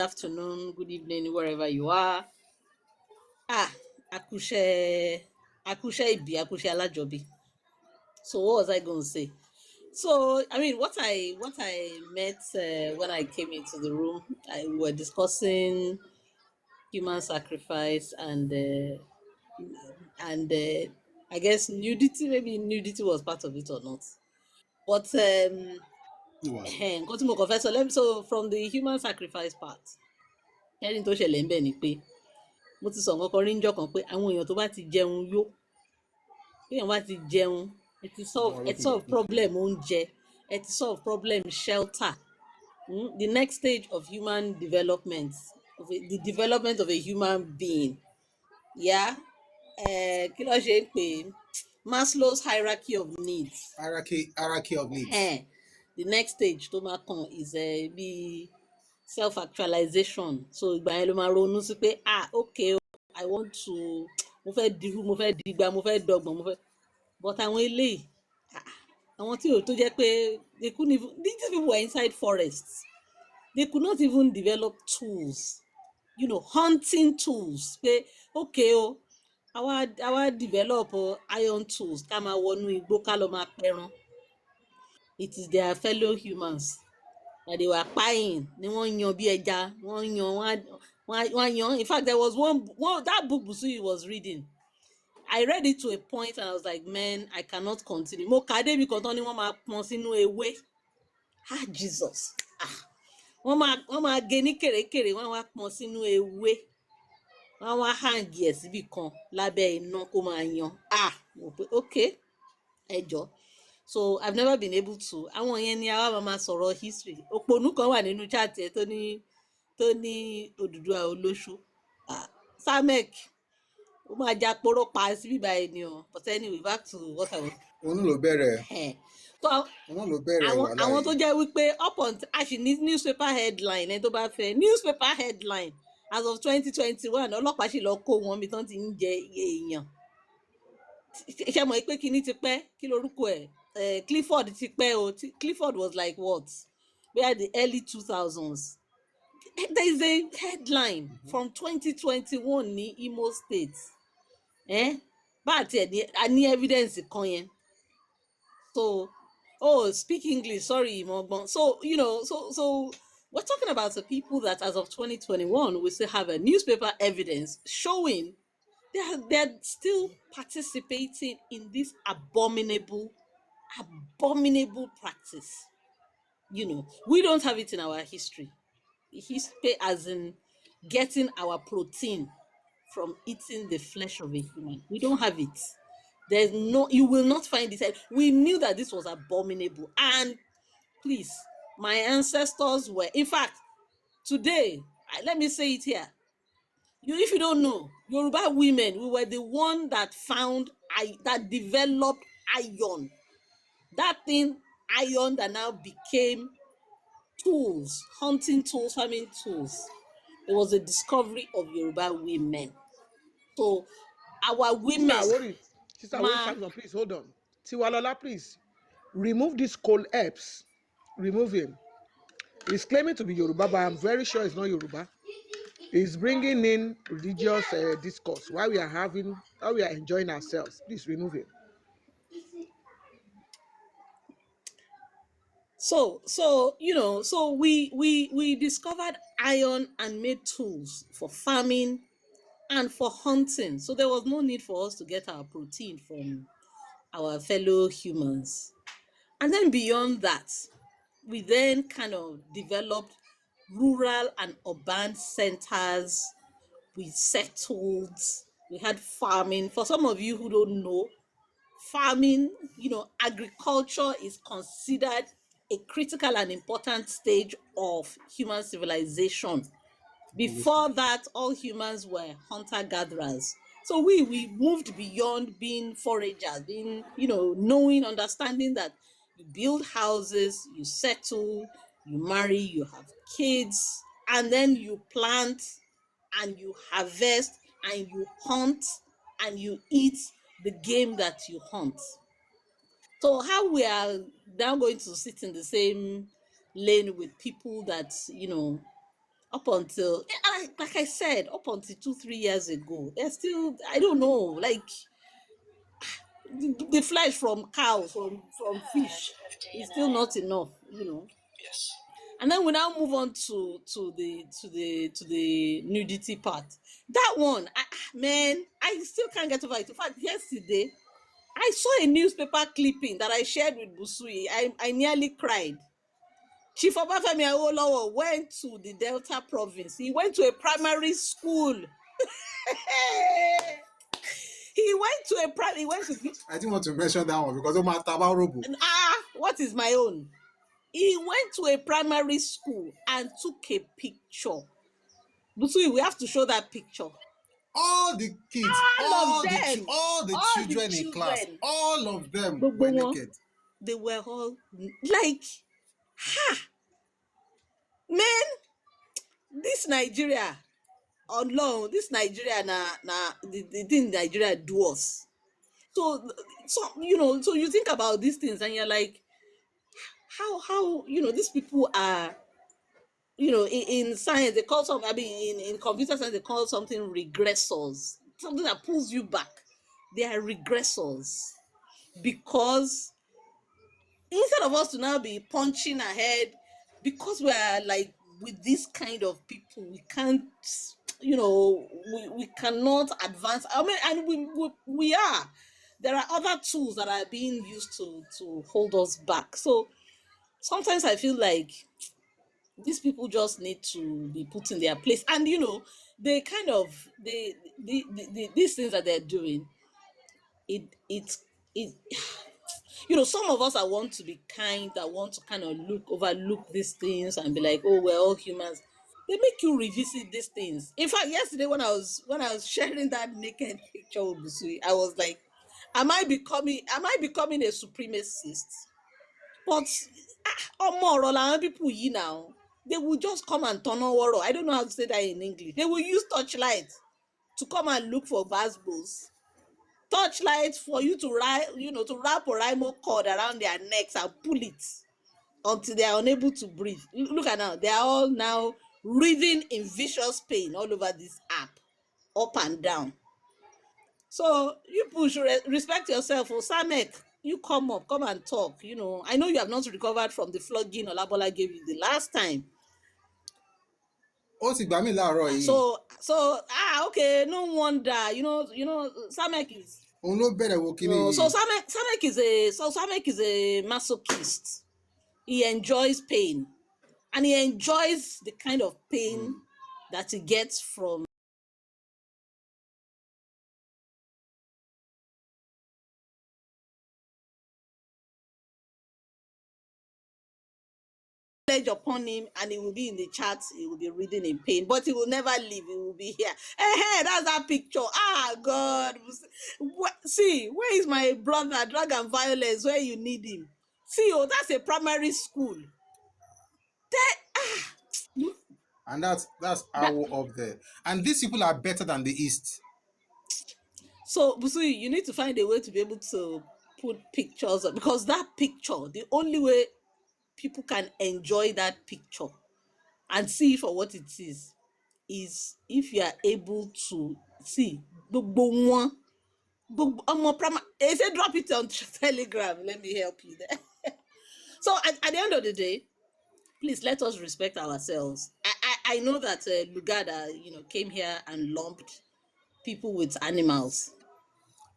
afternoon, good evening, wherever you are. Ah, Akushe, Akushe Ibi, Akushe Alajobi. So what was I going to say? So I mean, what I met when I came into the room, we were discussing human sacrifice and I guess nudity. Maybe nudity was part of it or not. But It was. nǹkan tí mo kàn fẹ́ sọ so from the human sacrifice part, ẹni tó ṣẹlẹ̀ ń bẹ̀ ni pé mo ti sọ nǹkan kan rí níjọ́ kan pé àwọn èèyàn tó bá ti jẹun yó, téèyàn bá ti jẹun, ẹ ti solve problem oúnjẹ, ẹ ti solve problem shelter. The next stage of human development, the development of a human being, yeah, kí ló ṣe ń pè é? Maslow's hierarchy of needs. Hierarchy of needs. The next stage tó máa kàn is bí self actualization. So ìgbà yẹn ló máa ronú sí pé okay o, I want to, mo fẹ́ dirú, mo fẹ́ digba, mo fẹ́ dọgbọ̀n, mo fẹ́, but àwọn eléyìí, ah, àwọn tí ò tó jẹ́ pé they couldn't even, these people were inside forests, they could not even develop tools, hunting tools, pé okay o, àwa develop iron tools ká máa wọnú igbó ká lọ máa pẹran. It is their fellow humans that they were buying ni wọ́n yan bí ẹja, wọ́n yan wọ́n yan. In fact, there was one that book Busui was reading. I read it to a point and I was like, man, I cannot continue. Mo kà á débi kan tán ni wọ́n máa pọ́n sínú ewé. Jesus, wọ́n máa gé ní kèrèkèrè, wọ́n wá pọ́n sínú ewé, wọ́n wá hang ẹ̀ síbì kan lábẹ́ iná kó máa yan. Mo pé okay, ẹ jọ̀ọ́. So I've never been able to. Àwọn yẹn ni àwa máa sọ̀rọ̀ history. Òpònú kan wà nínú chat ẹ̀ tó ní Odùduwà olóṣó. Samek, ó máa já poró pa síbí báyìí ni o. But anyway, back to what I was. Òun ló bẹ̀rẹ̀. Òun ló bẹ̀rẹ̀ wàhálà yìí. Àwọn tó jẹ́ wípé a sì ní newspaper headline ẹ tó bá fẹ́. Newspaper headline as of 2021 ọlọ́pàá sì lọ kó wọn bí tán ti ń jẹ èèyàn. Ṣé mọ̀ pé kinní ti pẹ́, kí lorúkọ ẹ̀? Clifford ti pẹ́ o. Clifford was like what? Where the early 2000s. There is a headline from 2021 ní Imo State. Bá àti ẹ̀ a ní evidence kan yẹn. So, speak English, sorry, Imogbon. So, so we're talking about the people that as of 2021, we still have a newspaper evidence showing they're still participating in this abominable practice. We don't have it in our history. History as in getting our protein from eating the flesh of a human. We don't have it. You will not find it. We knew that this was abominable. And please, my ancestors were, in fact, today, let me say it here. If you don't know, Yoruba women, we were the one that that developed iron. That thing, iron, that now became tools, hunting tools, farming tools. It was a discovery of Yoruba women. So our women. Sister Awori, please hold on. Tiwalola, please remove this cold herbs. Remove him. He's claiming to be Yoruba, but I'm very sure it's not Yoruba. He's bringing in religious discourse while we are enjoying ourselves. Please remove him. So we discovered iron and made tools for farming and for hunting. So there was no need for us to get our protein from our fellow humans. And then beyond that, we then kind of developed rural and urban centers. We settled, we had farming. For some of you who don't know, farming, agriculture is considered a critical and important stage of human civilization. Before that, all humans were hunter-gatherers. So we moved beyond being foragers, being, knowing, understanding that you build houses, you settle, you marry, you have kids, and then you plant and you harvest and you hunt and you eat the game that you hunt. So how we are now going to sit in the same lane with people that, up until like I said, up until 2 3 years ago, they're still, I don't know, like the flesh from cow, from fish is still not enough. And then we now move on to the nudity part. That one, man, I still can't get over it. In fact, yesterday I saw a newspaper clipping that I shared with Busui. I nearly cried. Chief Obafemi Awolowo went to the Delta province. He went to a primary school. He went to a private. He went to. I didn't want to mention that one because Robo. What is my own? He went to a primary school and took a picture. Busui, we have to show that picture. All the kids, all the children in class, all of them were naked. They were all like, man, this Nigeria on loan, this Nigeria the thing Nigeria do us. So so you think about these things and you're like, how these people are, in science they call some, I mean in computer science they call something regressors, something that pulls you back. They are regressors because instead of us to now be punching ahead, because we are like with this kind of people, we can't, we cannot advance. I mean, and we are. There are other tools that are being used to hold us back. So sometimes I feel like these people just need to be put in their place, and they kind of these things that they're doing. It some of us that want to be kind, that want to kind of overlook these things and be like, oh, we're all humans. They make you revisit these things. In fact, yesterday when I was sharing that naked picture with Busui, I was like, am I becoming a supremacist? But more people now, they will just come and turn on water. I don't know how to say that in English. They will use torchlight to come and look for basbos. Torchlight for you to wrap a rhino cord around their necks and pull it until they are unable to breathe. Look at now, they are all now writhing in vicious pain all over this app, up and down. So you should respect yourself. Samek, you come and talk. I know you have not recovered from the flogging Olabola gave you the last time. So okay, no wonder. Samek is. So Samek is a masochist. He enjoys pain, and he enjoys the kind of pain that he gets from upon him, and he will be in the chat, he will be reading in pain, but he will never leave, he will be here. That's that picture. God, see, where is my brother drug and violence where you need him? See, that's a primary school and that's our up there, and these people are better than the East. So Busui, you need to find a way to be able to put pictures, because that picture, the only way people can enjoy that picture and see for what it is if you are able to see one. They say drop it on Telegram. Let me help you there. So at the end of the day, please let us respect ourselves. I know that Lugada, came here and lumped people with animals.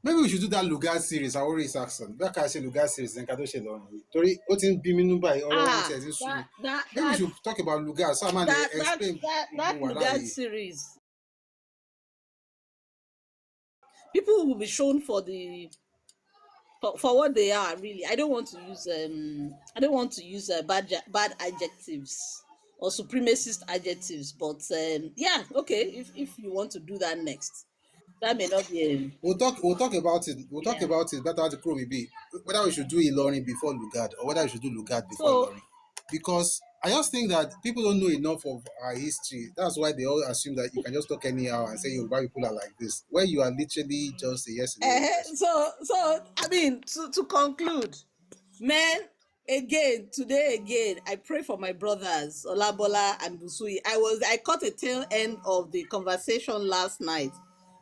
Maybe we should do that Lugard series. I already asked them. That can say Lugard series. Then Kato Shelon. Tori, Otin Biminu by maybe we should talk about Lugard. So man, explain that Lugard series. People will be shown for what they are really. I don't want to use bad adjectives or supremacist adjectives, but yeah, okay, if you want to do that next. That may not be. We'll talk about it. We'll talk about it. That's how the crew may be. Whether we should do Ilorin before Lugard or whether we should do Lugard before Ilorin. Because I just think that people don't know enough of our history. That's why they all assume that you can just talk anyhow and say Yoruba people are like this, where you are literally just a yes. So I mean, to conclude, men, again today again I pray for my brothers Olabola and Busui. I caught a tail end of the conversation last night.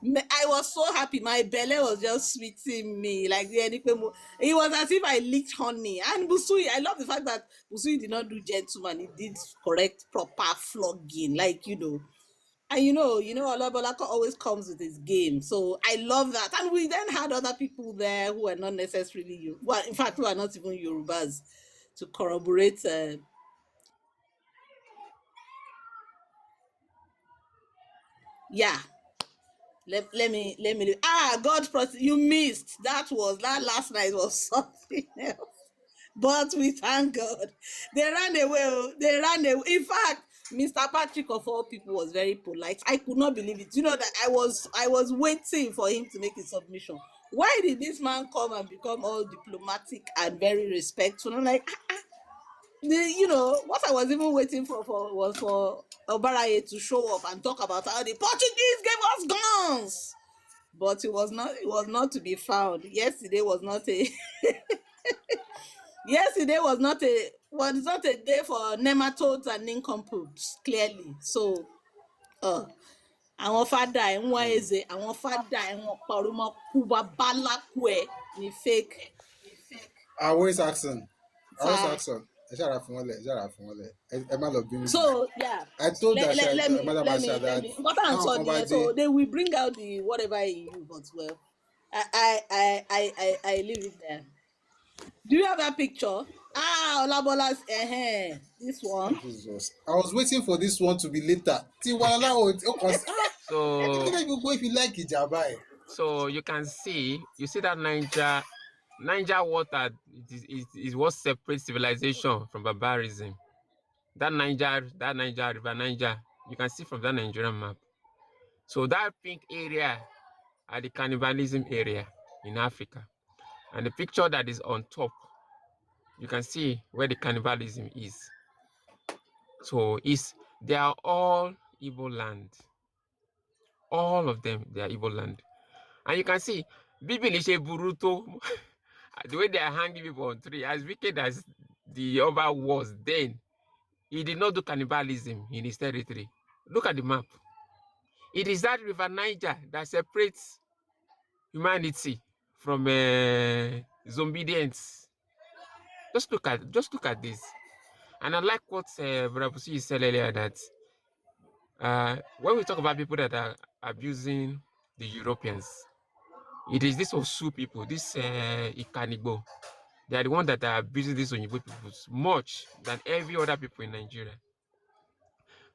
I was so happy. My belly was just sweeting me like the it was as if I licked honey. And Busui, I love the fact that Busui did not do gentleman. He did correct proper flogging, like and Olabolaka always comes with his game. So I love that. And we then had other people there who are not necessarily well, in fact, who are not even Yorubas to corroborate. Yeah, let me. God, you missed. That last night was something else. But we thank God. They ran away. They ran away. In fact, Mr. Patrick of all people was very polite. I could not believe it. You know that I was waiting for him to make his submission. Why did this man come and become all diplomatic and very respectful? I'm like, what I was even waiting for was for Obaraye to show up and talk about how the Portuguese gave us guns. But it was not to be found. Yesterday was not a day for nematodes and nincompoops, clearly. So àwọn fada ẹ̀ ń wá eze, àwọn fada ẹ̀ ń pa orúmọ kú babaláku ẹ̀ ní fake I always ask them. I always fa. ask them. Ẹ ṣáà fún wọn lẹ̀, ẹ ṣáà fún wọn lẹ̀. Ẹ má lọ bínú jù. So yeah, I told let me Madam let Asha me let that me. What I'm táwọn kan saying, bá yeah, dé. so they will bring out the whatever EU, but well, I leave it there. Do you have that picture? Olabola's this one. Jesus. I was waiting for this one to be later. Tiwala o kàn sí. So Let me go if you like ìjàmbá ẹ̀. so you see that Niger water is what separates civilization from barbarism. That Niger River Niger, you can see from that Nigerian map. So that pink area are the cannibalism area in Africa. And the picture that is on top, you can see where the cannibalism is. So they are all Igbo land. All of them, they are Igbo land. And you can see, Bibili ṣe burú tó, the way they are hanging people on tree, as wicked as the Oba was then, he did not do cannibalism in his territory. Look at the map. It is that River Niger that separates humanity from zombidients. Just look at this. And I like what Brother Pusi said earlier, that when we talk about people that are abusing the Europeans, it is these Osu people, this Ikanigbo. They are the ones that are abusing these Onyibo people much than every other people in Nigeria.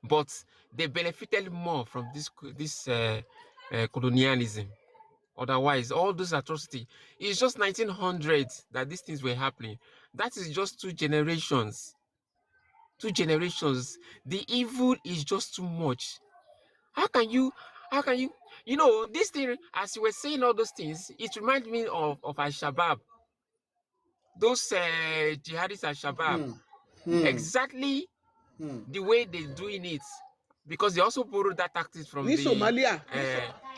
But they benefited more from this colonialism. Otherwise, all those atrocities, it's just 1900s that these things were happening. That is just 2 generations. 2 generations. The evil is just too much. How can you, this thing, as you were saying all those things, it reminds me of Al-Shabaab. Those jihadists Al-Shabaab. Exactly the way they're doing it. Because they also borrowed that tactics from ní Somalia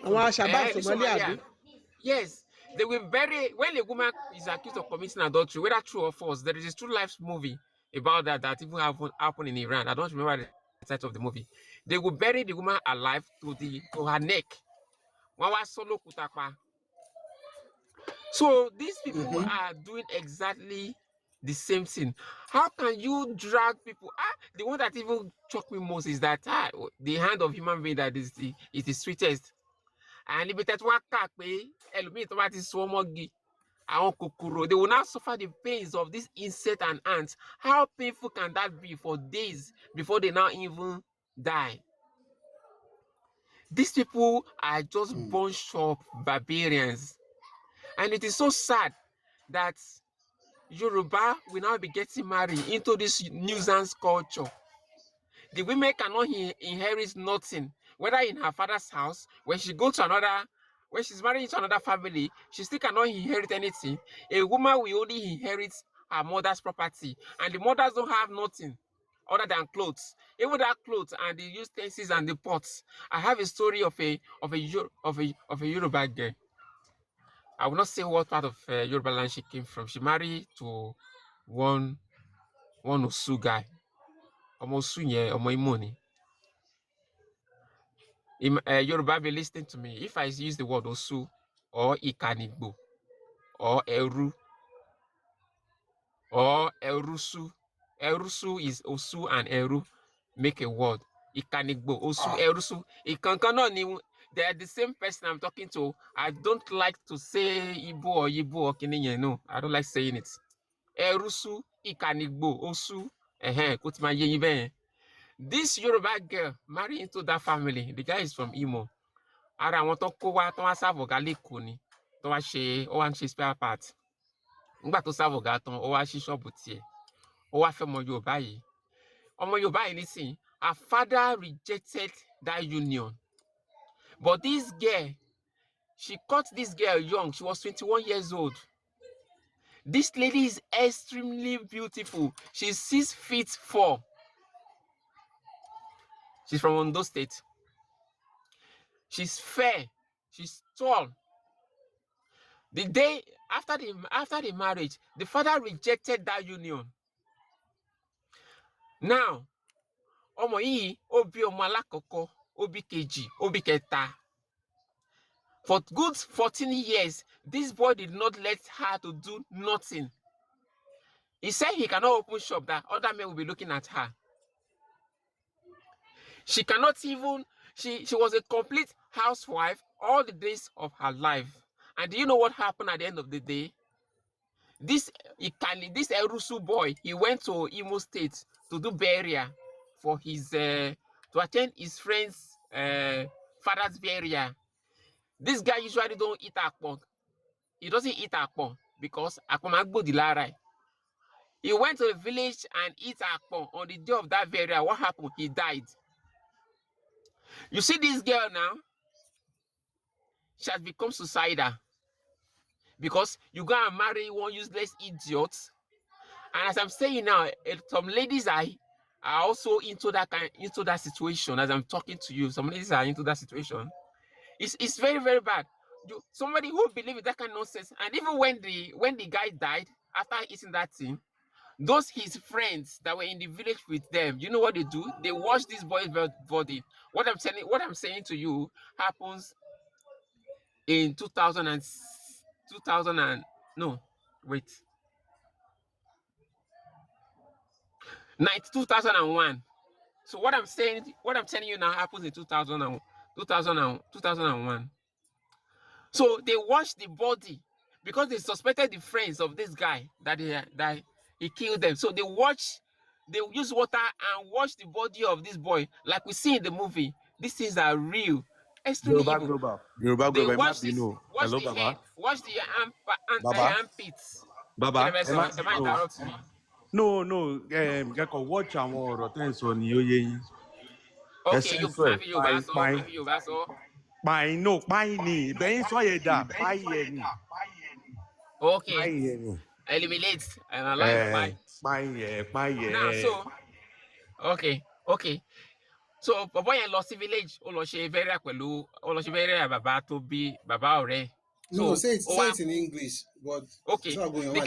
àwọn Al-Shabaab Somalia. Yes, they will bury when a woman is accused of committing adultery, whether true or false. There is a True Lives movie about that even happened in Iran. I don't remember the title of the movie. They will bury the woman alive to her neck. So these people are doing exactly the same thing. How can you drag people? The one that even shocked me most is that the hand of human being that is the sweetest. And if it's what they will now suffer the pains of this insect and ants. How painful can that be for days before they now even die? These people are just bunched up barbarians. And it is so sad that Yoruba will now be getting married into this nuisance culture. The women cannot inherit nothing, whether in her father's house, when she's married into another family, she still cannot inherit anything. A woman will only inherit her mother's property, and the mothers don't have nothing other than clothes. Even that clothes and the utensils and the pots. I have a story of a Yoruba girl. I will not say what part of Yoruba land she came from. She married to one Osu guy. Ọmọ Osu yẹn, ọmọ Imo ni. Yoruba be listening to me. If I use the word Osu or Ikanigbo or Eru or Erusu, Erusu is Osu and Eru make a word. Ikanigbo, Osu, Erusu. Ikankana ni, they are the same person I'm talking to. I don't like to say Igbo or Yibo or Kiniye. No, I don't like saying it. Erusu, Ikanigbo, Osu. Kutima Yeyibe. This Yoruba girl married into that family. The guy is from Imo. Ara àwọn tó kó wá tó wá sáàbù ọ̀gá lẹ́kọ̀ọ́ ni tó wá ń ṣe spare part. Nígbà tó sáàbù ọ̀gá tán, ó wá ṣí ṣọ́ọ̀bù tiẹ̀. Ó wá fẹ́ ọmọ Yorùbá yìí. Ọmọ Yorùbá yìí nísìnyí, her father rejected that union. But this girl, she caught this girl young. She was 21 years old. This lady is extremely beautiful. She's 6'4". She's from Ondo State. She's fair. She's tall. The day after the marriage, the father rejected that union. Now, ọmọ yìí ó bí ọmọ alákọ̀ọ́kọ́, ó bí kejì, ó bí kẹta. For good 14 years, this boy did not let her to do nothing. He said he cannot open shop, that other men will be looking at her. She cannot even, she was a complete housewife all the days of her life. And do you know what happened at the end of the day? This Erusu boy, he went to Imo State to do burial for his, to attend his friend's father's burial. This guy usually don't eat akpon. He doesn't eat akpon because akpon magbodi lara. He went to the village and eat akpon. On the day of that burial, what happened? He died. You see this girl now? She has become suicidal. Because you go and marry one useless idiot. And as I'm saying now, some ladies are also into that situation. As I'm talking to you, some ladies are into that situation. It's very, very bad. Somebody who believes in that kind of nonsense. And even when the guy died after eating that thing, those his friends that were in the village with them, you know what they do? They wash this boy's body. What I'm saying to you happens in 2000 and no, wait. 2001. So what I'm telling you now happens in 2001. So they washed the body because they suspected the friends of this guy that he killed them. So they use water and wash the body of this boy, like we see in the movie. These things are real, extremely Yoruba evil. global. Yoruba They global. wash Hello, the Baba. head, wash the Baba. armpits. Baba. Am I interrupt me? No. Kẹ́kọ̀ọ́ watch àwọn ọ̀rọ̀ tẹ́ ń sọ ni ó yé yín. Okay, Ẹsẹ̀ ń you sọ ẹ̀ have Yorùbá sọ. Páyín ni. Ìbẹ̀yìn sọ yẹn dà. Páyín yẹn ni. Okay. Páyín yẹn ni. Eliminate and alive. Páyín yẹn. Now, so, okay. So, bàbá yẹn lọ sí village, ó lọ ṣe burial bàbá tó bí bàbá ọ̀rẹ́. No, say it in English. But okay, the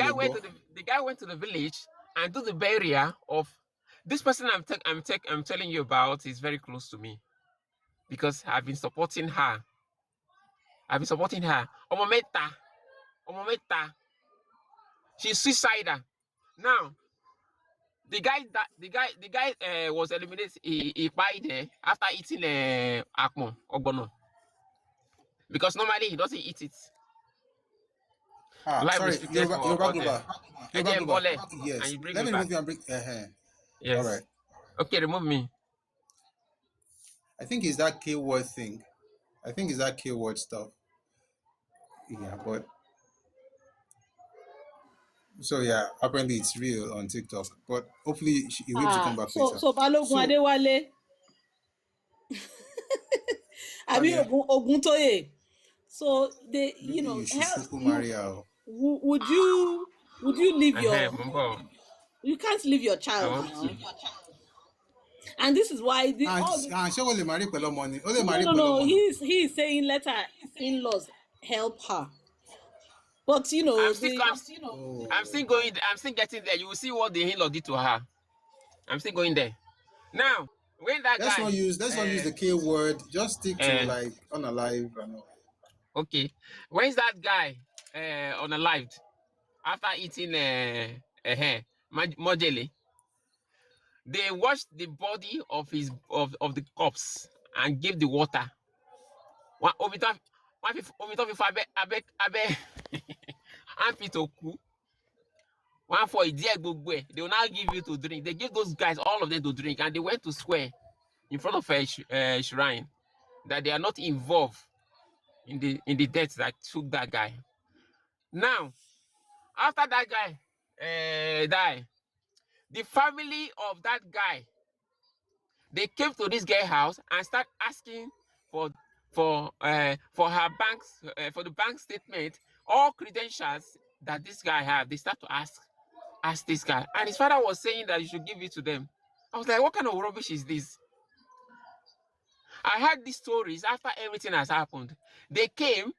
guy went to the village and do the burial of this person I'm telling you about is very close to me because I've been supporting her. Ọmọ mẹ́ta. She's suicidal. Now, the guy was eliminated. He died after eating akpon ogbono because normally he doesn't eat it. Life restricted for Yoruba Global. Yes. And you bring Let me back. remove you and bring. Yes. All right. Okay, remove me. I think it's that keyword thing. I think it's that keyword stuff. Yeah, but so yeah, apparently it's real on TikTok. But hopefully he'll be able to come back later. So Balogun Adewale. Abi Oguntoye. So they, you should help you. Would you leave your? You can't leave your child now. And this is why no. He is saying let her in-laws help her. But you know, I'm still, I'm, Oh. I'm still going. I'm still getting there. You will see what the in-law did to her. I'm still going there. Now, when that Let's not guy, use the K word. Just stick to uh, like unalive and all. okay, when's that guy unalived after eating mojele? They washed the body of of the corpse and gave the water. One omi tó fi fọ abẹ́ àǹfì tó kú. One for ìdí ẹ̀ gbogbo ẹ̀. They will now give you to drink. They give those guys, all of them, to drink, and they went to swear in front of a shrine that they are not involved in the death that took that guy. Now, after that guy died, the family of that guy, they came to this girl house and start asking for her banks for the bank statement, all credentials that this guy have. They start to ask this guy, and his father was saying that you should give it to them. I was like, what kind of rubbish is this? I heard these stories after everything has happened. They came,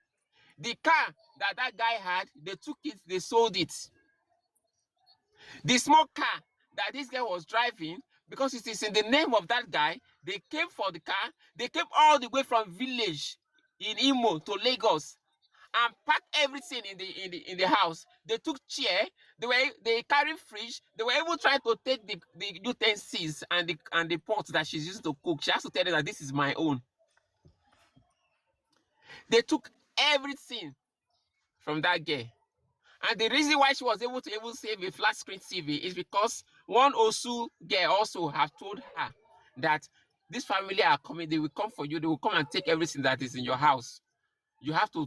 the car that guy had, they took it, they sold it. The small car that this guy was driving, because it is in the name of that guy, they came for the car. They came all the way from village in Imo to Lagos and packed everything in the house. They took chair. They carried fridge. They were even trying to take the utensils and the pots that she's using to cook. She has to tell them that this is my own. They took everything from that girl. And the reason why she was able to even save a flat screen TV is because one Osu girl also have told her that this family are coming, they will come for you, they will come and take everything that is in your house. You have to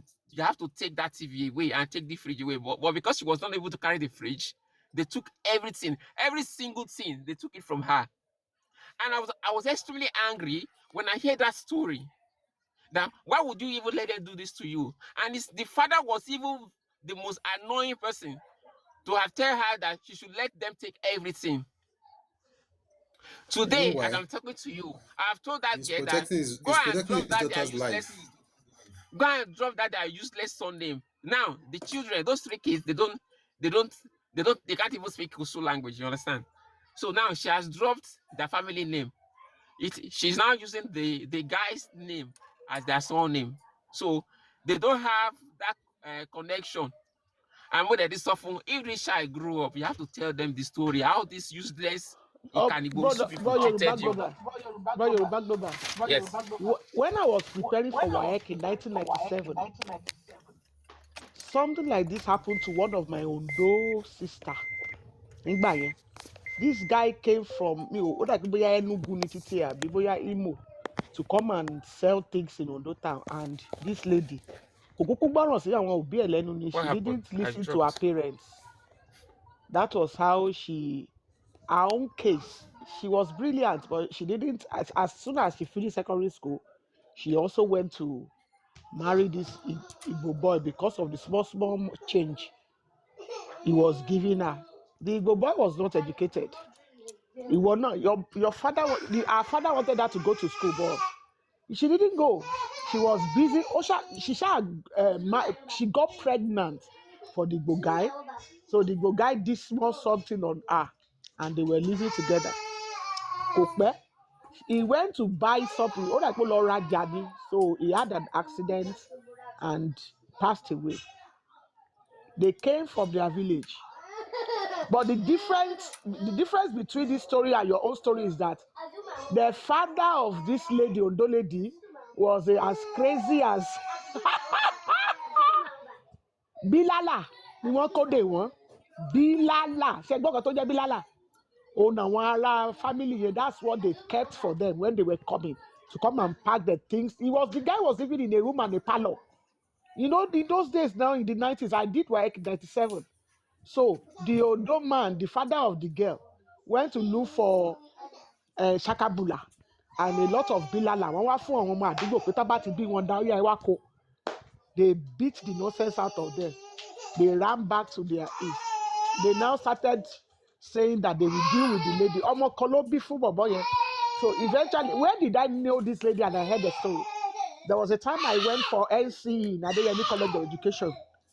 take that TV away and take the fridge away. But because she was not able to carry the fridge, they took everything, every single thing, they took it from her. And I was extremely angry when I heard that story. That why would you even let them do this to you? And the father was even the most annoying person to have tell her that she should let them take everything. You know Today, as why? I'm talking to you, I've told that He's girl that protecting his go he's and protecting drop his that their daughter's useless, life. go and drop that their useless son name. Now the children, those 3 kids, they can't even speak Kusu language. You understand? So now she has dropped their family name. She's now using the guy's name as their son name. So they don't have that connection. And when this often, if this child grew up, you have to tell them the story how this useless Brother, Ikanibosu people bro, Yoruba treated you. Global, bro, Yoruba Global. Yes. When I was preparing for WAEC in 1997, something like this happened to one of my Ondo sister. Nígbà yẹn, this guy came from ó dàbí bóyá Enugu ní títí àbí bóyá Imo to come and sell things in Ondo town, and this lady kò kúkú gbọ́ràn sí àwọn òbí ẹ̀ lẹ́nu ni, What she happened? didn't I listen to her dropped. parents. That was how her own case. She was brilliant, but she didn't. As soon as she finished secondary school, she also went to marry this Igbo boy because of the small change he was giving her. The Igbo boy was not educated. He was not. Your father. Our father wanted her to go to school, but she didn't go. She was busy. She got pregnant for the Igbo guy. So the Igbo guy did small something on her, and they were living together. He went to buy something. So he had an accident and passed away. They came from their village. But the difference between this story and your own story is that the father of this lady, Ondo lady, was as crazy as Bilala. Ni wọ́n kóde wọn. Bilala. Ṣé gbọ́dọ̀ tó jẹ́ Bilala? Oh, Nawara family, that's what they kept for them when they were coming to come and pack the things. The guy was living in a room and a parlor. You know, in those days now in the 90s, I did work in 97. So the Ondo man, the father of the girl, went to look for Shakabula and a lot of Bilala. They beat the nonsense out of them. They ran back to their east. They now started saying that they will deal with the lady. Omo Kolobi fún bọ̀bọ́ yẹn. So eventually, where did I know this lady and I heard the story? There was a time I went for NCE in Adeyemi College of Education.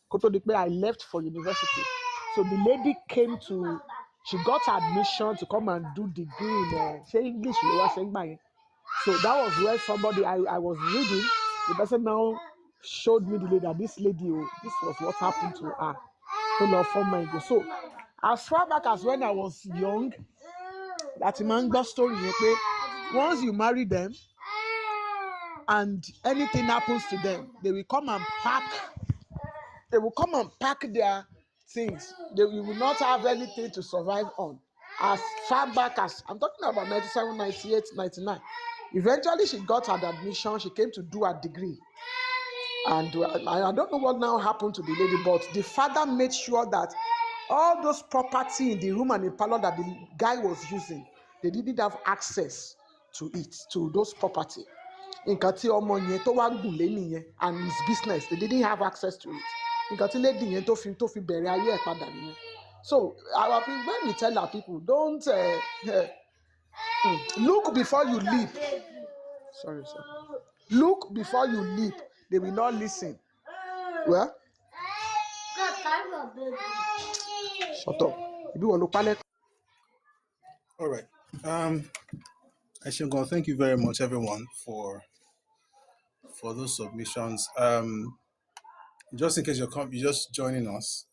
Koto di pe I left for university. So the lady came to, she got admission to come and do degree in say English. So that was where somebody I was reading. The person now showed me the lady that this lady, oh, this was what happened to her. To love for my go. So as far back as when I was young, that man story, okay, once you marry them and anything happens to them, they will come and pack their things. You will not have anything to survive on. As far back as, I'm talking about 97, 98, 99. Eventually, she got her admission. She came to do her degree. And I don't know what now happened to the lady, but the father made sure that all those property in the room and the parlor that the guy was using, they didn't have access to it, to those property. Nǹkan tí ọmọ yẹn tó wá gùn lé nìyẹn, and his business, they didn't have access to it. Nǹkan tí lady yẹn tó fi bẹ̀rẹ̀ ayé ẹ̀ padà nìyẹn. So our people, when we tell our people, don't look before you leap. Sorry. Look before you leap. They will not listen. Well, shut up. All right. Eshegon, thank you very much, everyone, for those submissions. Just in case you're just joining us,